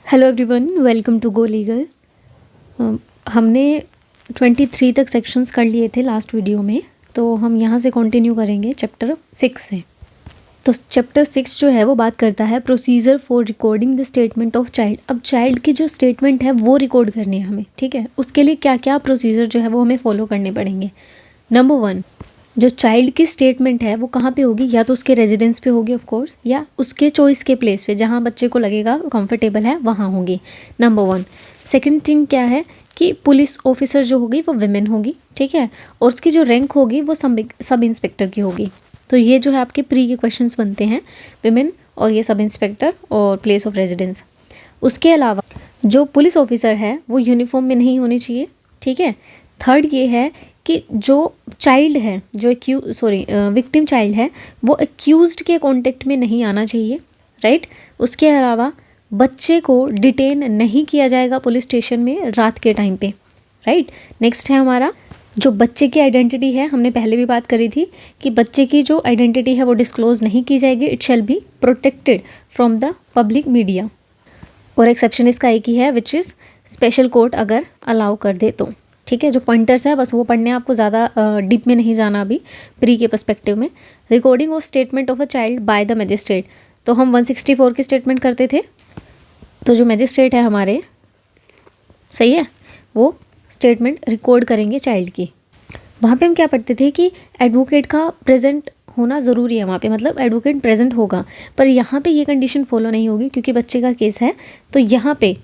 Hello everyone, welcome to Go Legal. हमने 23 तक sections कर लिए थे लास्ट वीडियो में, तो हम यहाँ से कंटिन्यू करेंगे चैप्टर 6 से। तो चैप्टर 6 जो है वो बात करता है procedure for recording the statement of child. अब चाइल्ड की जो स्टेटमेंट है वो रिकॉर्ड करनी है हमें, ठीक है। उसके लिए क्या क्या प्रोसीजर जो है वो हमें फॉलो करने पड़ेंगे। नंबर 1, जो चाइल्ड की स्टेटमेंट है वो कहाँ पे होगी, या तो उसके रेजिडेंस पे होगी ऑफ कोर्स, या उसके चॉइस के प्लेस पे जहाँ बच्चे को लगेगा कंफर्टेबल है वहाँ होगी। नंबर 1। सेकंड थिंग क्या है कि पुलिस ऑफिसर जो होगी वो विमेन होगी, ठीक है, और उसकी जो रैंक होगी वो सब इंस्पेक्टर की होगी। तो ये जो है आपके प्री के क्वेश्चंस बनते हैं, विमेन और ये सब इंस्पेक्टर और प्लेस ऑफ रेजिडेंस। उसके अलावा जो पुलिस ऑफिसर है वो यूनिफॉर्म में नहीं होनी चाहिए, ठीक है। थर्ड ये है कि जो चाइल्ड है, जो विक्टिम चाइल्ड है, वो एक्यूज्ड के कांटेक्ट में नहीं आना चाहिए, राइट। उसके अलावा बच्चे को डिटेन नहीं किया जाएगा पुलिस स्टेशन में रात के टाइम पे, राइट। नेक्स्ट है हमारा जो बच्चे की आइडेंटिटी है, हमने पहले भी बात करी थी कि बच्चे की जो आइडेंटिटी है वो डिस्क्लोज नहीं की जाएगी। It shall be protected from the public media. और एक्सेप्शन इसका एक ही है, विच इज़ स्पेशल कोर्ट अगर अलाउ कर दे तो, ठीक है। जो पॉइंटर्स है बस वो पढ़ने हैं आपको, ज़्यादा डीप में नहीं जाना अभी प्री के पर्सपेक्टिव में। Recording of statement of a child by the magistrate, तो हम 164 की स्टेटमेंट करते थे। तो जो मजिस्ट्रेट है हमारे, सही है, वो स्टेटमेंट रिकॉर्ड करेंगे चाइल्ड की। वहाँ पे हम क्या पढ़ते थे कि एडवोकेट का प्रेजेंट होना ज़रूरी है वहाँ पे, मतलब एडवोकेट प्रेजेंट होगा। पर यहाँ पे ये कंडीशन फॉलो नहीं होगी क्योंकि बच्चे का केस है, तो यहाँ पे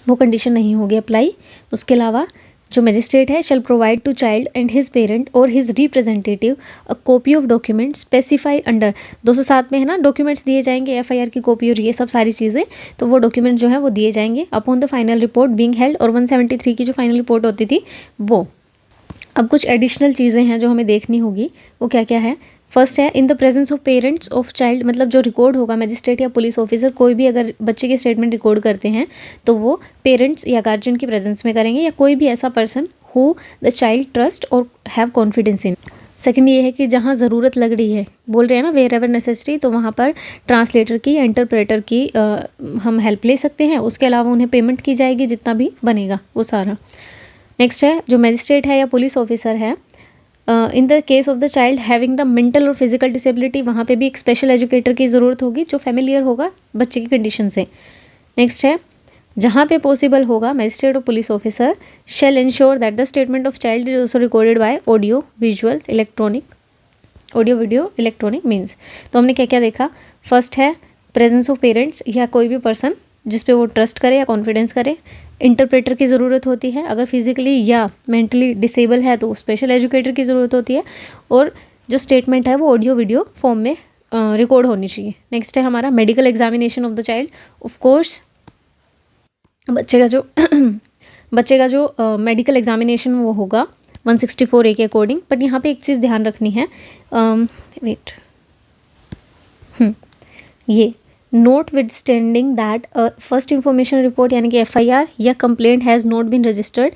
वो कंडीशन नहीं होगी अप्लाई। उसके अलावा जो मजिस्ट्रेट है shall provide to child and his parent और his representative a copy of document specified under 207 में है ना, डॉक्यूमेंट्स दिए जाएंगे, एफआईआर की कॉपी और ये सब सारी चीज़ें, तो वो डॉक्यूमेंट जो है वो दिए जाएंगे upon the final report being held. और 173 की जो फाइनल रिपोर्ट होती थी वो। अब कुछ एडिशनल चीज़ें हैं जो हमें देखनी होगी, वो क्या क्या है। फर्स्ट है in the presence of parents of child, मतलब जो रिकॉर्ड होगा मजिस्ट्रेट या पुलिस ऑफिसर कोई भी अगर बच्चे के स्टेटमेंट रिकॉर्ड करते हैं तो वो पेरेंट्स या गार्जियन की प्रेजेंस में करेंगे, या कोई भी ऐसा person who the child trust और हैव कॉन्फिडेंस इन। सेकंड ये है कि जहाँ ज़रूरत लग रही है, बोल रहे हैं ना वेयर एवर नेसेसरी, तो वहाँ पर ट्रांसलेटर की या इंटरप्रेटर की हम हेल्प ले सकते हैं। उसके अलावा उन्हें पेमेंट की जाएगी जितना भी बनेगा वो सारा। नेक्स्ट है जो मजिस्ट्रेट है या पुलिस ऑफिसर है, इन the case of the child having the mental और फिजिकल डिसेबिलिटी, वहाँ पे भी एक स्पेशल एजुकेटर की ज़रूरत होगी जो फेमिलियर होगा बच्चे की कंडीशन से। नेक्स्ट है जहाँ पे पॉसिबल होगा मजिस्ट्रेट और police officer shall ensure that the statement of child is also recorded by audio visual electronic, audio video electronic means. तो हमने क्या क्या देखा। फर्स्ट है प्रेजेंस ऑफ पेरेंट्स या कोई भी पर्सन जिस पे वो ट्रस्ट करे या कॉन्फिडेंस करे। इंटरप्रेटर की ज़रूरत होती है, अगर फिजिकली या मेंटली डिसेबल है तो स्पेशल एजुकेटर की ज़रूरत होती है। और जो स्टेटमेंट है वो ऑडियो वीडियो फॉर्म में रिकॉर्ड होनी चाहिए। नेक्स्ट है हमारा medical examination of the child. Of course बच्चे का जो मेडिकल एग्जामिनेशन वो होगा 164A के अकॉर्डिंग। बट यहाँ पे एक चीज़ ध्यान रखनी है, ये note notwithstanding that first information report यानी कि एफआईआर या complaint has not been registered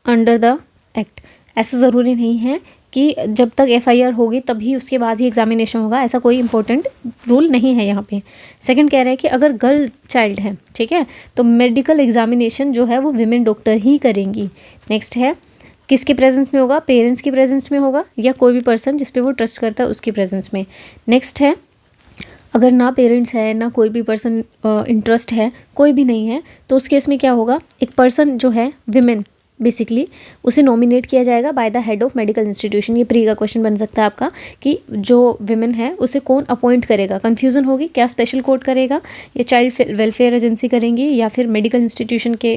under the act. ऐसा ज़रूरी नहीं है कि जब तक एफआईआर होगी तभी उसके बाद ही एग्जामिनेशन होगा, ऐसा कोई इंपॉर्टेंट रूल नहीं है यहाँ पे। सेकंड कह रहा है कि अगर गर्ल चाइल्ड है, ठीक है, तो मेडिकल एग्जामिनेशन जो है वो विमेन डॉक्टर ही करेंगी। नेक्स्ट है किसके प्रेजेंस में होगा, पेरेंट्स की प्रेजेंस में होगा या कोई भी पर्सन जिस पे वो ट्रस्ट करता है उसकी प्रेजेंस में। नेक्स्ट है अगर ना पेरेंट्स है ना कोई भी पर्सन इंटरेस्ट है, कोई भी नहीं है, तो उस केस में क्या होगा, एक पर्सन जो है विमेन बेसिकली उसे नॉमिनेट किया जाएगा by the head of medical institution. ये प्री का क्वेश्चन बन सकता है आपका कि जो विमेन है उसे कौन अपॉइंट करेगा। कन्फ्यूजन होगी, क्या स्पेशल कोर्ट करेगा या चाइल्ड वेलफेयर एजेंसी करेंगी या फिर मेडिकल इंस्टीट्यूशन के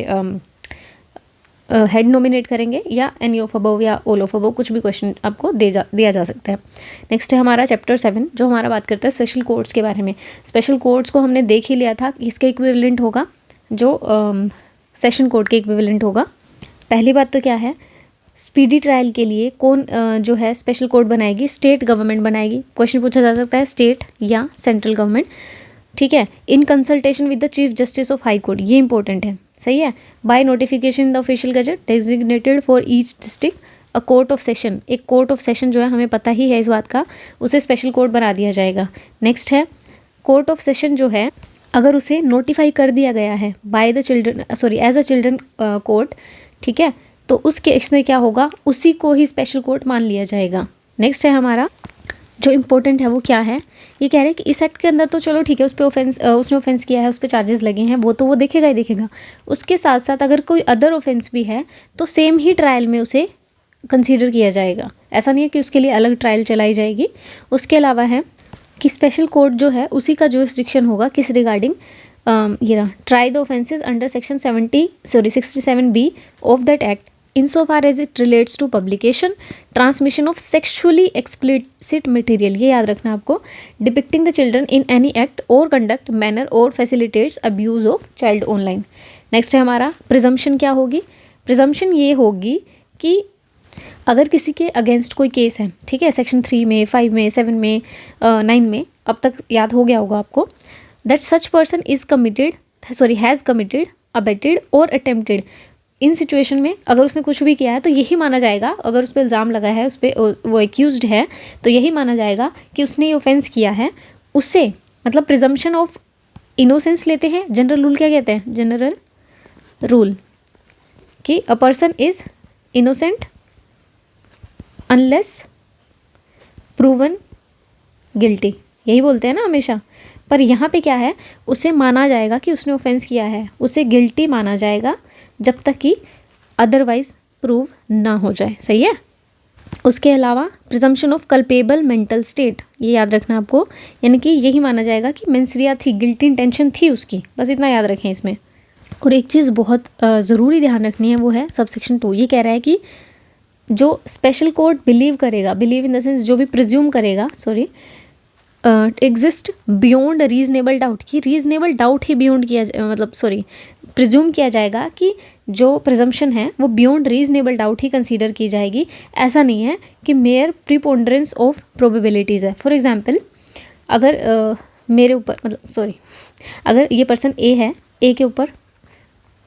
हेड नॉमिनेट करेंगे या एनी ऑफ अबव या ऑल ऑफ अबव, कुछ भी क्वेश्चन आपको दिया जा सकता है। नेक्स्ट है हमारा चैप्टर 7 जो हमारा बात करता है स्पेशल कोर्ट्स के बारे में। स्पेशल कोर्ट्स को हमने देख ही लिया था कि इसके इक्विवेलेंट होगा जो सेशन कोर्ट के इक्विवेलेंट होगा। पहली बात तो क्या है, स्पीडी ट्रायल के लिए कौन जो है स्पेशल कोर्ट बनाएगी, स्टेट गवर्नमेंट बनाएगी। क्वेश्चन पूछा जा सकता है स्टेट या सेंट्रल गवर्नमेंट, ठीक है, in consultation with the chief justice of high court, ये इंपॉर्टेंट है, सही है। By notification the official gazette designated for each district a court of session, एक कोर्ट ऑफ सेशन जो है हमें पता ही है इस बात का, उसे स्पेशल कोर्ट बना दिया जाएगा। नेक्स्ट है कोर्ट ऑफ सेशन जो है अगर उसे नोटिफाई कर दिया गया है by the children age a children court, ठीक है, तो उस केस में क्या होगा, उसी को ही स्पेशल कोर्ट मान लिया जाएगा। नेक्स्ट है हमारा जो इम्पोर्टेंट है वो क्या है, ये कह रहे हैं कि इस एक्ट के अंदर तो चलो ठीक है, उस पर उसने ऑफेंस किया है, उस पर चार्जेस लगे हैं, वो तो वो देखेगा ही देखेगा। उसके साथ साथ अगर कोई अदर ऑफेंस भी है तो सेम ही ट्रायल में उसे कंसीडर किया जाएगा। ऐसा नहीं है कि उसके लिए अलग ट्रायल चलाई जाएगी। उसके अलावा है कि स्पेशल कोर्ट जो है उसी का जुरिस्डिक्शन होगा किस रिगार्डिंग, ये रहा, try the offences under section 67B of that act insofar as it relates to publication, transmission of sexually explicit material, ये याद रखना आपको, depicting the children in any act or conduct, manner or facilitates abuse of child online। Next है हमारा presumption क्या होगी, presumption ये होगी कि अगर किसी के अगेंस्ट कोई केस है, ठीक है, सेक्शन 3 में, 5 में, 7 में, 9 में, अब तक याद हो गया होगा आपको, that such person has committed abetted और अटेम्प्टेड, इन सिचुएशन में अगर उसने कुछ भी किया है तो यही माना जाएगा, अगर उस पर इल्ज़ाम लगा है, उस पर वो एक्यूज्ड है, तो यही माना जाएगा कि उसने ये ऑफेंस किया है। उससे मतलब प्रिजम्पशन ऑफ इनोसेंस लेते हैं, जनरल रूल क्या कहते हैं, जनरल रूल कि a person is innocent unless proven guilty, यही बोलते हैं ना हमेशा, पर यहाँ पे क्या है, उसे माना जाएगा कि उसने ऑफेंस किया है, उसे गिल्टी माना जाएगा जब तक कि अदरवाइज प्रूव ना हो जाए। सही है। उसके अलावा presumption of culpable mental state, ये याद रखना आपको, यानी कि यही माना जाएगा कि मेंसरिया थी, गिल्टी इंटेंशन थी उसकी, बस इतना याद रखें इसमें। और एक चीज़ बहुत ज़रूरी ध्यान रखनी है, वो है सबसेक्शन 2, ये कह रहा है कि जो स्पेशल कोर्ट बिलीव करेगा, बिलीव इन द सेंस जो भी प्रिज्यूम करेगा, एग्जिस्ट बियॉन्ड रीजनेबल डाउट, कि रीजनेबल डाउट ही बियॉन्ड प्रिज्यूम किया जाएगा कि जो प्रिजम्पशन है वो बियॉन्ड रीजनेबल डाउट ही कंसीडर की जाएगी। ऐसा नहीं है कि मेयर प्रीपोंडरेंस ऑफ प्रोबेबिलिटीज़ है। फॉर एग्जांपल अगर मेरे ऊपर अगर ये पर्सन ए है, ए के ऊपर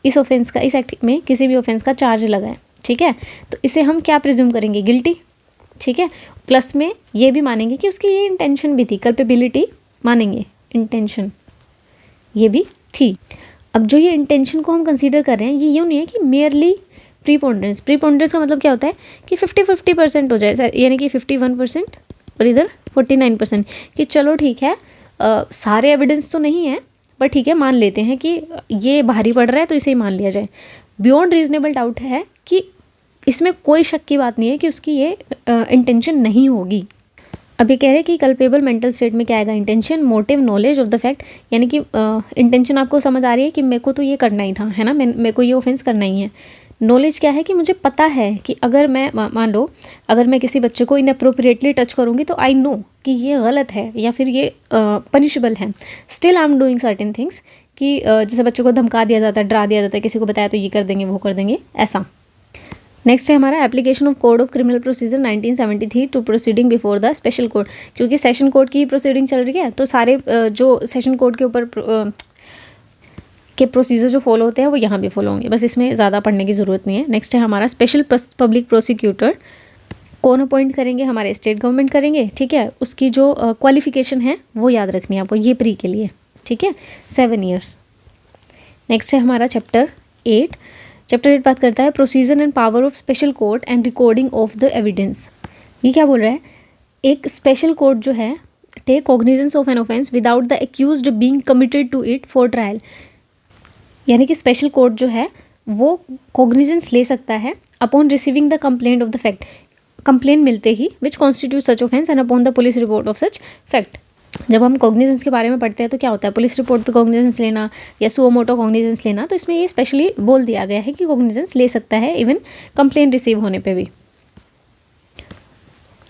इस ऑफेंस का, इस एक्ट में किसी भी ऑफेंस का चार्ज लगा है, ठीक है, तो इसे हम क्या प्रिज्यूम करेंगे, गिल्टी, ठीक है, प्लस में ये भी मानेंगे कि उसकी ये इंटेंशन भी थी, कल्पेबिलिटी मानेंगे, इंटेंशन ये भी थी। अब जो ये इंटेंशन को हम कंसीडर कर रहे हैं, ये यूँ नहीं है कि मेयरली प्रीपोंडरेंस का मतलब क्या होता है कि 50-50% हो जाए, यानी कि 51% और इधर 49%, कि चलो ठीक है सारे एविडेंस तो नहीं है पर ठीक है मान लेते हैं कि ये भारी पड़ रहा है तो इसे ही मान लिया जाए। बियॉन्ड रीजनेबल डाउट है कि इसमें कोई शक की बात नहीं है कि उसकी ये इंटेंशन नहीं होगी। अब ये कह रहे हैं कि कल्पेबल मेंटल स्टेट में क्या आएगा, intention, motive, knowledge of the fact, यानी कि इंटेंशन आपको समझ आ रही है कि मेरे को तो ये करना ही था, है ना, मेरे को ये ऑफेंस करना ही है। नॉलेज क्या है कि मुझे पता है कि अगर मैं मान लो अगर मैं किसी बच्चे को इनअप्रोप्रिएटली टच करूँगी तो आई नो कि ये गलत है या फिर ये पनिशेबल है, still I am doing certain things, कि जैसे बच्चे को धमका दिया जाता है, डरा दिया जाता है, किसी को बताया तो ये कर देंगे वो कर देंगे, ऐसा। नेक्स्ट है हमारा application of code of criminal procedure 1973 to proceeding before the special court, क्योंकि सेशन कोर्ट की प्रोसीडिंग चल रही है तो सारे जो सेशन कोर्ट के ऊपर के प्रोसीजर जो फॉलो होते हैं वो यहाँ भी फॉलो होंगे, बस इसमें ज़्यादा पढ़ने की ज़रूरत नहीं है। नेक्स्ट है हमारा स्पेशल पब्लिक प्रोसिक्यूटर, कौन अपॉइंट करेंगे, हमारे स्टेट गवर्नमेंट करेंगे, ठीक है, उसकी जो क्वालिफिकेशन है वो याद रखनी है आपको, ये प्री के लिए, ठीक है, 7 ईयर्स। नेक्स्ट है हमारा चैप्टर 8 बात करता है procedure and power of special court and recording of the evidence. ये क्या बोल रहा है, एक स्पेशल कोर्ट जो है take cognizance of an offence without the accused being committed to it for trial, यानी कि स्पेशल कोर्ट जो है वो कॉग्निजेंस ले सकता है upon receiving the complaint of the fact, complaint मिलते ही which constitute such offence and upon the police report of such fact. जब हम कॉग्निजेंस के बारे में पढ़ते हैं तो क्या होता है, पुलिस रिपोर्ट पे कॉग्निजेंस लेना या सुओ मोटो कॉग्निजेंस लेना, तो इसमें ये स्पेशली बोल दिया गया है कि कॉग्निजेंस ले सकता है इवन कंप्लेंट रिसीव होने पे भी।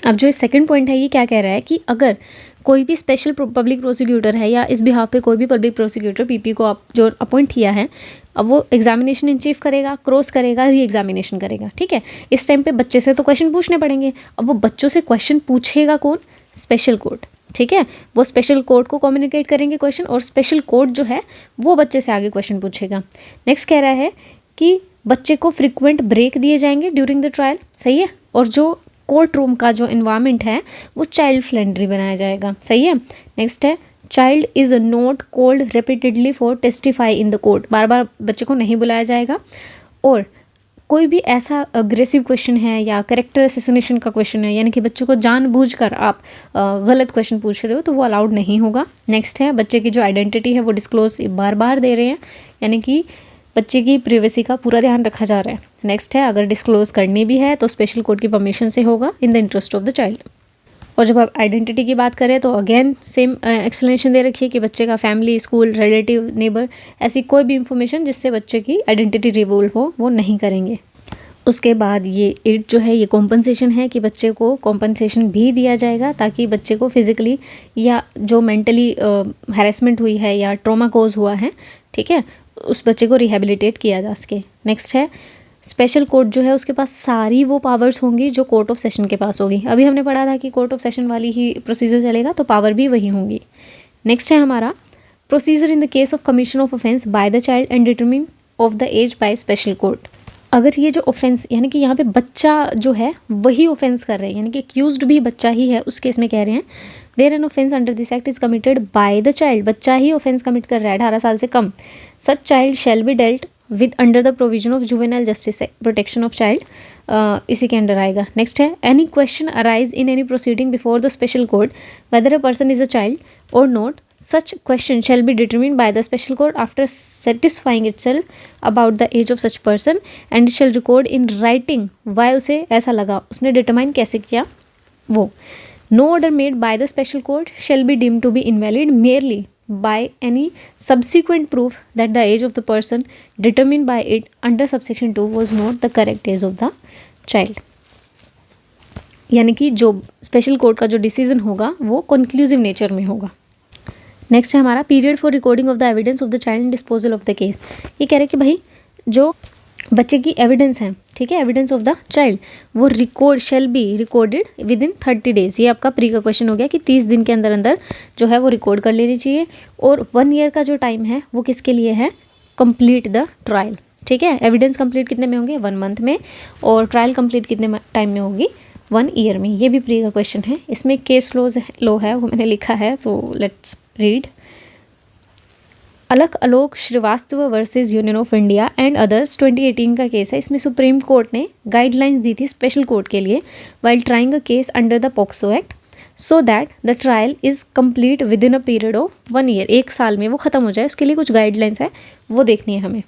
अब जो सेकंड पॉइंट है ये क्या कह रहा है कि अगर कोई भी स्पेशल पब्लिक प्रोसिक्यूटर है या इस बिहाफ पे कोई भी पब्लिक प्रोसिक्यूटर पीपी को आप जो अपॉइंट किया है, अब वो एग्जामिनेशन इन चीफ करेगा, क्रॉस करेगा, री एग्जामिनेशन करेगा, ठीक है, इस टाइम पे बच्चे से तो क्वेश्चन पूछने पड़ेंगे। अब वो बच्चों से क्वेश्चन पूछेगा कौन, स्पेशल कोर्ट, ठीक है, वो स्पेशल कोर्ट को कम्युनिकेट करेंगे क्वेश्चन और स्पेशल कोर्ट जो है वो बच्चे से आगे क्वेश्चन पूछेगा। नेक्स्ट कह रहा है कि बच्चे को फ्रिक्वेंट ब्रेक दिए जाएंगे ड्यूरिंग द ट्रायल, सही है, और जो कोर्ट रूम का जो इन्वायरमेंट है वो चाइल्ड फ्रेंडली बनाया जाएगा, सही है। नेक्स्ट है child is not called repeatedly for testify in the court, बार बार बच्चे को नहीं बुलाया जाएगा। और कोई भी ऐसा अग्रेसिव क्वेश्चन है या कैरेक्टर असैसिनेशन का क्वेश्चन है, यानी कि बच्चे को जानबूझकर आप गलत क्वेश्चन पूछ रहे हो, तो वो अलाउड नहीं होगा। नेक्स्ट है, बच्चे की जो आइडेंटिटी है वो डिस्क्लोज बार बार दे रहे हैं, यानी कि बच्चे की प्रिवेसी का पूरा ध्यान रखा जा रहा है। नेक्स्ट है, अगर डिस्क्लोज करनी भी है तो स्पेशल कोर्ट की परमिशन से होगा in the interest of the child. और जब आप आइडेंटिटी की बात करें तो अगेन सेम एक्सप्लेनेशन दे रखी है कि बच्चे का फैमिली, स्कूल, रिलेटिव, नेबर, ऐसी कोई भी इंफॉर्मेशन जिससे बच्चे की आइडेंटिटी रिवोल्व हो वो नहीं करेंगे। उसके बाद ये 8 जो है ये कॉम्पनसेशन है कि बच्चे को कॉम्पनसेशन भी दिया जाएगा ताकि बच्चे को फिजिकली या जो मेंटली हैरेसमेंट हुई है या ट्रॉमा कोज हुआ है, ठीक है, उस बच्चे को रिहेबिलिटेट किया जा सके। नेक्स्ट है, स्पेशल कोर्ट जो है उसके पास सारी वो पावर्स होंगी जो कोर्ट ऑफ सेशन के पास होगी। अभी हमने पढ़ा था कि कोर्ट ऑफ सेशन वाली ही प्रोसीजर चलेगा, तो पावर भी वही होंगी। नेक्स्ट है हमारा procedure in the case of commission of offence by the child and determine of the age by special court. अगर ये जो ऑफेंस, यानी कि यहाँ पे बच्चा जो है वही ऑफेंस कर रहे हैं, यानी कि एक्यूज्ड भी बच्चा ही है, उस केस में कह रहे हैं where an offence under this act is committed by the child, बच्चा ही ऑफेंस कमिट कर रहा है 18 साल से कम, such child shall be dealt with under the provision of juvenile justice protection of child, इसी के अंडर आएगा। नेक्स्ट है, any question arise in any proceeding before the special court whether a person is a child और not, such question shall be determined by the special court after satisfying itself about the age of such person and shall record in writing why उसे ऐसा लगा, उसने determine कैसे किया वो। No order made by the special court shall be deemed to be invalid merely by any subsequent proof that the age of the person determined by it under subsection 2 was not the correct age of the child। यानी कि जो special court का जो decision होगा वो conclusive nature में होगा। Next है हमारा period for recording of the evidence of the child and disposal of the case. ये कह रहे हैं कि भाई जो बच्चे की एविडेंस है, ठीक है, एविडेंस ऑफ द चाइल्ड, वो record shall be recorded with in 30 days. ये आपका प्री का क्वेश्चन हो गया कि 30 दिन के अंदर अंदर जो है वो रिकॉर्ड कर लेनी चाहिए। और 1 ईयर का जो टाइम है वो किसके लिए है, कंप्लीट द ट्रायल, ठीक है। एविडेंस कंप्लीट कितने में होंगे, 1 मंथ में, और ट्रायल कंप्लीट कितने टाइम में होगी, 1 ईयर में। ये भी प्री का क्वेश्चन है। इसमें केस लो है वो मैंने लिखा है, तो let's read. Alakh Alok Srivastava versus union of India and others 2018 का केस है। इसमें सुप्रीम कोर्ट ने गाइडलाइंस दी थी स्पेशल कोर्ट के लिए while trying a case under the POCSO act so that the trial is complete within a period of 1 year, 1 साल में वो ख़त्म हो जाए। उसके लिए कुछ गाइडलाइंस है, वो देखनी है हमें।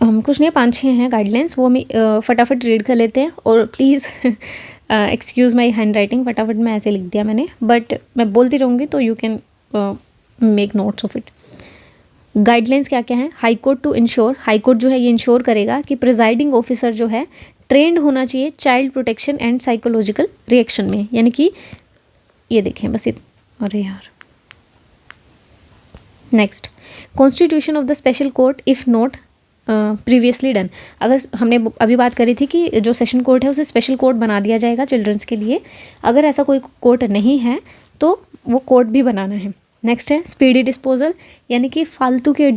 हम कुछ नहीं, 5-6 हैं गाइडलाइंस, वो हम फटाफट रीड कर लेते हैं। और please excuse my hand writing, फटाफट मैं ऐसे लिख दिया मैंने, बट मैं बोलती रहूँगी तो you can make notes of it. Guidelines क्या क्या है, high court to ensure, high court जो है ये इंश्योर करेगा कि प्रिजाइडिंग ऑफिसर जो है ट्रेंड होना चाहिए child protection and psychological reaction में। यानी कि ये देखें बस अरे यार। Next, constitution of the special court if not previously done. अगर हमने अभी बात करी थी कि जो सेशन कोर्ट है उसे स्पेशल कोर्ट बना दिया जाएगा चिल्ड्रंस के लिए, अगर ऐसा कोई कोर्ट नहीं है तो वो कोर्ट भी बनाना है। नेक्स्ट है स्पीडी डिस्पोजल, यानी कि फालतू के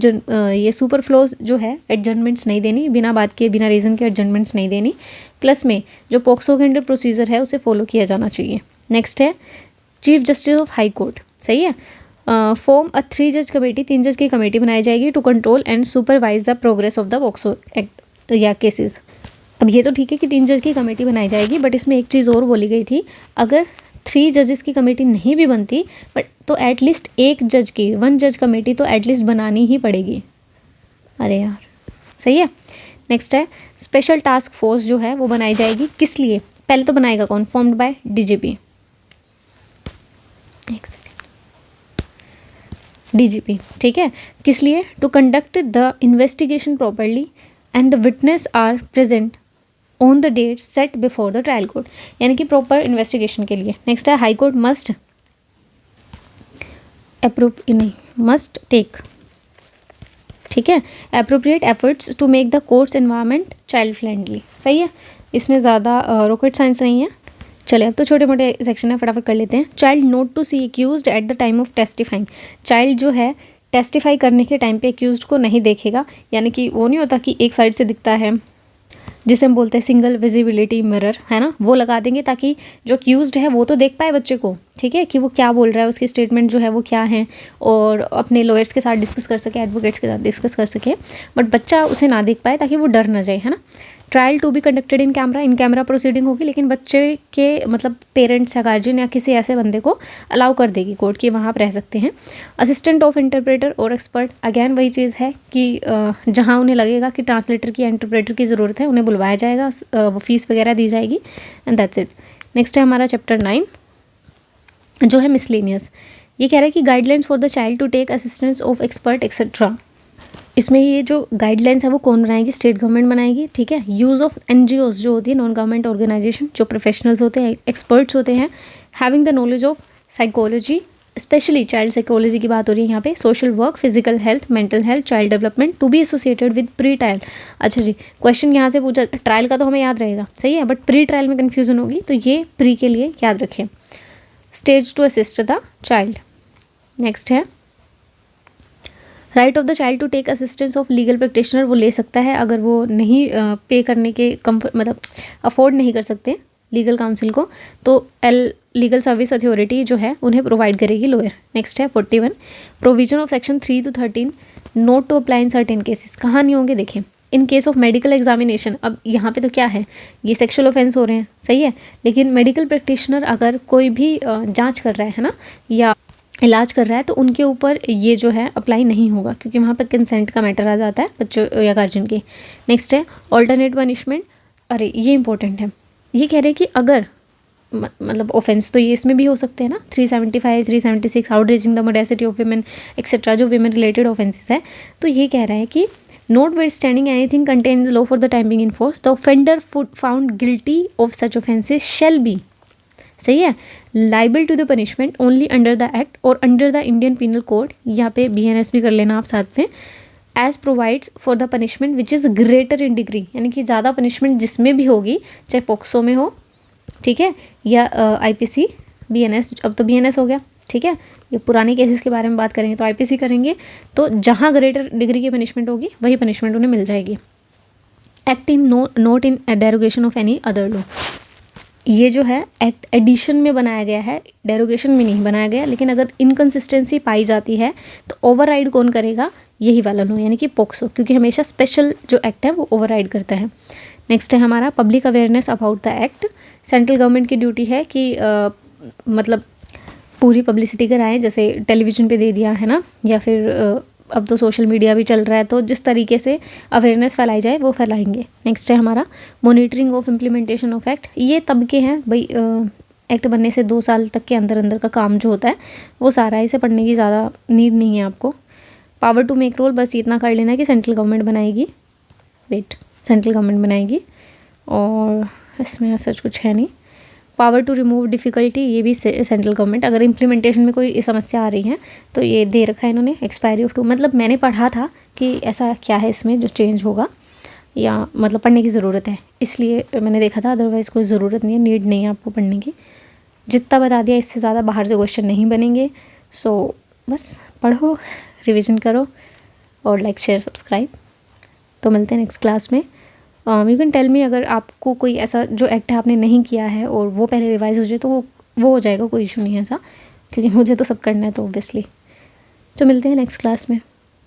ये सुपर फ्लोज जो है एडजमेंट्स नहीं देनी, बिना बात के बिना रीज़न के एडजमेंट्स नहीं देनी। प्लस में जो पॉक्सो के अंडर प्रोसीजर है उसे फॉलो किया जाना चाहिए। नेक्स्ट है chief justice of high court, सही है। फॉर्म अ 3 जज कमेटी, 3 जज की कमेटी बनाई जाएगी to control and supervise the progress of the POCSO act या केसेस। अब ये तो ठीक है कि 3 जज की कमेटी बनाई जाएगी, बट इसमें एक चीज़ और बोली गई थी, अगर 3 जजेस की कमेटी नहीं भी बनती बट तो एटलीस्ट 1 जज की 1 जज कमेटी तो एटलीस्ट बनानी ही पड़ेगी। अरे यार, सही है। नेक्स्ट है स्पेशल टास्क फोर्स जो है वो बनाई जाएगी, किस लिए, पहले तो बनाएगा कौन, फॉर्म्ड बाय डीजीपी, एक सेकेंड, डीजीपी, ठीक है। किस लिए, to conduct the investigation properly and the witness are present on the date set before the trial court, यानी कि प्रॉपर इन्वेस्टिगेशन के लिए। नेक्स्ट है high court must must take, ठीक है, appropriate efforts to make the courts environment child friendly, सही है। इसमें ज़्यादा रॉकेट साइंस नहीं है। चले अब तो छोटे मोटे सेक्शन है, फटाफट कर लेते हैं। Child not to see accused at the time of testifying, child जो है टेस्टिफाई करने के टाइम पे एक्यूज्ड को नहीं देखेगा, यानी कि वो नहीं होता कि एक साइड से दिखता है जिसे हम बोलते हैं सिंगल विजिबिलिटी मिरर, है ना, वो लगा देंगे ताकि जो अक्यूज्ड है वो तो देख पाए बच्चे को, ठीक है, कि वो क्या बोल रहा है, उसकी स्टेटमेंट जो है वो क्या है, और अपने लॉयर्स के साथ डिस्कस कर सके, एडवोकेट्स के साथ डिस्कस कर सके, बट बच्चा उसे ना देख पाए ताकि वो डर ना जाए, है ना। Trial to be conducted in camera proceeding होगी, लेकिन बच्चे के मतलब पेरेंट्स या गार्जियन या किसी ऐसे बंदे को अलाउ कर देगी कोर्ट कि वहाँ आप रह सकते हैं। असिस्टेंट ऑफ इंटरप्रेटर और एक्सपर्ट, अगेन वही चीज़ है कि जहाँ उन्हें लगेगा कि ट्रांसलेटर की या इंटरप्रेटर की ज़रूरत है उन्हें बुलवाया जाएगा, वो फीस वगैरह दी जाएगी, एंड दैट्स इट। नेक्स्ट है हमारा चैप्टर 9 जो है मिसलेनियस। ये कह रहा है कि guidelines for the child to take assistance of expert etcetera. इसमें ये जो गाइडलाइंस है वो कौन बनाएगी, स्टेट गवर्नमेंट बनाएगी, ठीक है। यूज़ ऑफ एनजीओज जो होती है, नॉन गवर्नमेंट ऑर्गेनाइजेशन, जो प्रोफेशनल्स होते हैं, एक्सपर्ट्स होते हैं, having the knowledge of psychology, specially child psychology की बात हो रही है यहाँ पे, social work, physical health, mental health, child development, to be associated with pre trial. अच्छा जी, क्वेश्चन यहाँ से पूछा, ट्रायल का तो हमें याद रहेगा, सही है, बट प्री ट्रायल में कन्फ्यूजन होगी, तो ये प्री के लिए याद रखें। Stage to assist the child. Next है right of the child to take assistance of legal practitioner, वो ले सकता है अगर वो नहीं पे करने के मतलब अफोर्ड नहीं कर सकते लीगल काउंसिल को, तो लीगल सर्विस अथॉरिटी जो है उन्हें प्रोवाइड करेगी लॉयर। नेक्स्ट है 41 provision of section 3 to 13 not to apply in certain cases. कहाँ नहीं होंगे, देखें, in case of medical examination. अब यहाँ पे तो क्या है, ये सेक्सुअल ऑफेंस हो रहे हैं, सही है, लेकिन मेडिकल प्रैक्टिशनर अगर कोई भी जांच कर रहा है ना, या इलाज कर रहा है, तो उनके ऊपर ये जो है अप्लाई नहीं होगा, क्योंकि वहाँ पर कंसेंट का मैटर आ जाता है बच्चों या गार्जियन के। नेक्स्ट है ऑल्टरनेट पनिशमेंट। अरे ये इंपॉर्टेंट है, ये कह रहे हैं कि अगर मतलब ऑफेंस तो ये इसमें भी हो सकते हैं ना, 375, 376 outreaching the modesty of women etcetera, जो वीमेन रिलेटेड ऑफेंसेस है, तो ये कह रहा है कि notwithstanding anything contain in the law for the time being in force the offender found guilty of such offences shall be, सही है, liable to the punishment only under the act और under the Indian penal code, यहाँ पे BNS भी कर लेना आप साथ में, as provides for the punishment which is greater in degree, यानी कि ज़्यादा पनिशमेंट जिसमें भी होगी, चाहे पोक्सो में हो, ठीक है, या IPC BNS, अब तो BNS हो गया, ठीक है, ये पुराने केसेस के बारे में बात करेंगे तो IPC करेंगे, तो जहाँ ग्रेटर डिग्री की पनिशमेंट होगी वही पनिशमेंट उन्हें मिल जाएगी। Act in note in derogation of any other law, ये जो है एक्ट एडिशन में बनाया गया है, डेरोगेशन में नहीं बनाया गया, लेकिन अगर इनकन्सिस्टेंसी पाई जाती है तो ओवरराइड कौन करेगा, यही वाला लॉ, यानी कि पोक्सो, क्योंकि हमेशा स्पेशल जो एक्ट है वो ओवरराइड करता है। नेक्स्ट है हमारा public awareness about the act. Central government की ड्यूटी है कि मतलब पूरी पब्लिसिटी कराएं, जैसे टेलीविज़न पे दे दिया है ना, या फिर अब तो सोशल मीडिया भी चल रहा है, तो जिस तरीके से अवेयरनेस फैलाई जाए वो फैलाएंगे। नेक्स्ट है हमारा monitoring of implementation of act. ये तब के हैं भाई, एक्ट बनने से 2 साल तक के अंदर अंदर का काम जो होता है वो सारा, इसे पढ़ने की ज़्यादा नीड नहीं है आपको। पावर टू मेक रूल, बस इतना कर लेना कि सेंट्रल गवर्नमेंट बनाएगी, सेंट्रल गवर्नमेंट बनाएगी, और इसमें ऐसा कुछ है नहीं। पावर टू रिमूव डिफ़िकल्टी, ये भी सेंट्रल गवर्नमेंट, अगर इम्प्लीमेंटेशन में कोई समस्या आ रही है तो ये दे रखा है इन्होंने। एक्सपायरी ऑफ 2, मतलब मैंने पढ़ा था कि ऐसा क्या है इसमें जो चेंज होगा, या मतलब पढ़ने की ज़रूरत है, इसलिए मैंने देखा था, अदरवाइज़ कोई ज़रूरत नहीं है, नीड नहीं है आपको पढ़ने की। जितना बता दिया, इससे ज़्यादा बाहर से क्वेश्चन नहीं बनेंगे। सो बस पढ़ो, रिविज़न करो, और लाइक शेयर सब्सक्राइब। तो मिलते हैं नेक्स्ट क्लास में। यू कैन टेल मी, अगर आपको कोई ऐसा जो एक्ट है आपने नहीं किया है और वो पहले रिवाइज हो जाए तो वो हो जाएगा, कोई इशू नहीं है ऐसा, क्योंकि मुझे तो सब करना है, तो ऑब्वियसली। तो मिलते हैं नेक्स्ट क्लास में।